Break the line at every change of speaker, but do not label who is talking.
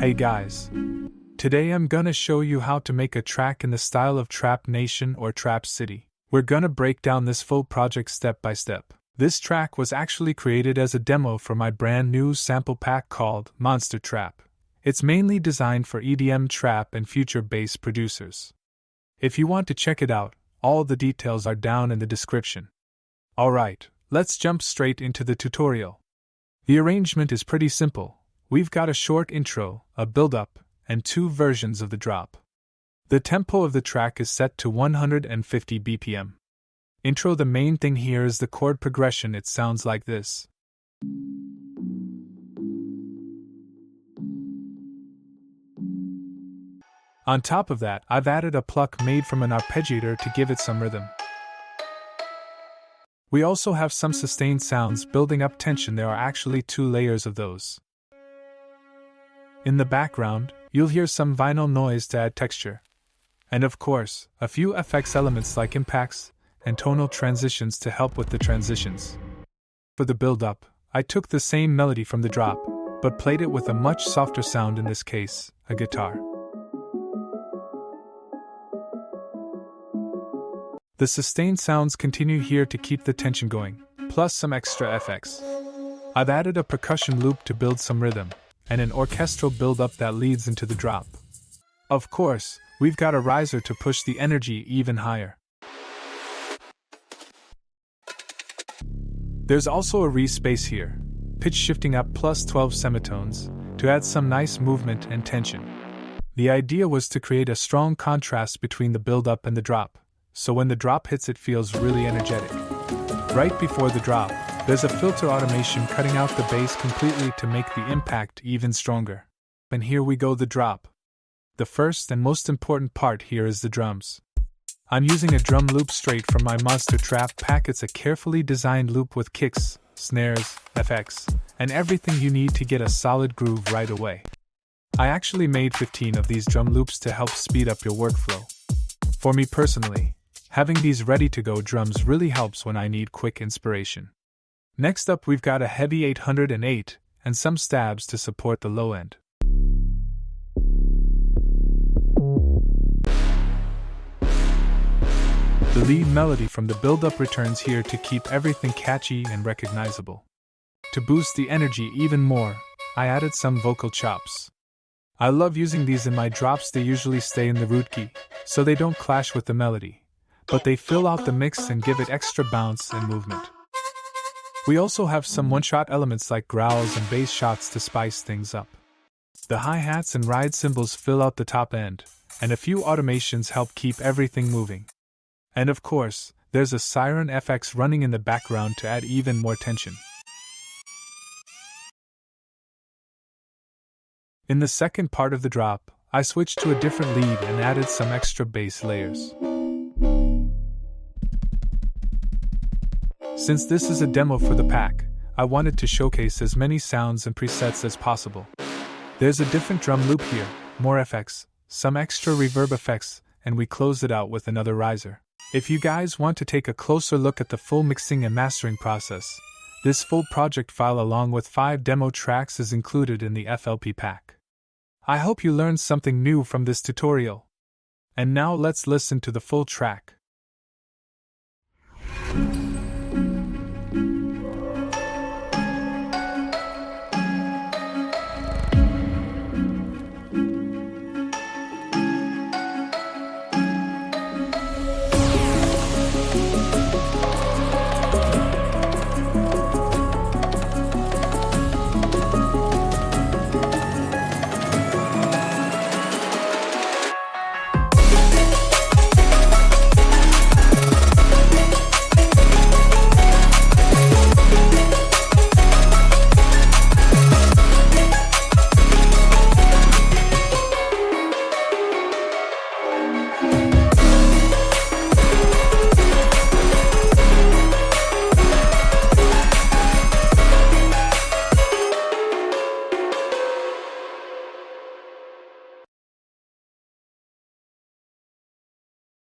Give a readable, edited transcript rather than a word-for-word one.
Hey guys! Today I'm gonna show you how to make a track in the style of Trap Nation or Trap City. We're gonna break down this full project step by step. This track was actually created as a demo for my brand new sample pack called Monster Trap. It's mainly designed for EDM trap and future bass producers. If you want to check it out, all the details are down in the description. Alright, let's jump straight into the tutorial. The arrangement is pretty simple. We've got a short intro, a build-up, and 2 versions of the drop. The tempo of the track is set to 150 BPM. Intro. The main thing here is the chord progression. It sounds like this. On top of that, I've added a pluck made from an arpeggiator to give it some rhythm. We also have some sustained sounds building up tension. There are actually 2 layers of those. In the background, you'll hear some vinyl noise to add texture. And of course, a few FX elements like impacts and tonal transitions to help with the transitions. For the build-up, I took the same melody from the drop, but played it with a much softer sound, in this case, a guitar. The sustained sounds continue here to keep the tension going, plus some extra FX. I've added a percussion loop to build some rhythm, and an orchestral build-up that leads into the drop. Of course, we've got a riser to push the energy even higher. There's also a re-space here, pitch shifting up plus 12 semitones, to add some nice movement and tension. The idea was to create a strong contrast between the build-up and the drop, so when the drop hits it feels really energetic. Right before the drop, there's a filter automation cutting out the bass completely to make the impact even stronger. And here we go, the drop. The first and most important part here is the drums. I'm using a drum loop straight from my Monster Trap pack. It's a carefully designed loop with kicks, snares, FX, and everything you need to get a solid groove right away. I actually made 15 of these drum loops to help speed up your workflow. For me personally, having these ready-to-go drums really helps when I need quick inspiration. Next up, we've got a heavy 808 and some stabs to support the low end. The lead melody from the build-up returns here to keep everything catchy and recognizable. To boost the energy even more, I added some vocal chops. I love using these in my drops. They usually stay in the root key, so they don't clash with the melody, but they fill out the mix and give it extra bounce and movement. We also have some one-shot elements like growls and bass shots to spice things up. The hi-hats and ride cymbals fill out the top end, and a few automations help keep everything moving. And of course, there's a siren FX running in the background to add even more tension. In the second part of the drop, I switched to a different lead and added some extra bass layers. Since this is a demo for the pack, I wanted to showcase as many sounds and presets as possible. There's a different drum loop here, more FX, some extra reverb effects, and we close it out with another riser. If you guys want to take a closer look at the full mixing and mastering process, this full project file along with 5 demo tracks is included in the FLP pack. I hope you learned something new from this tutorial. And now let's listen to the full track.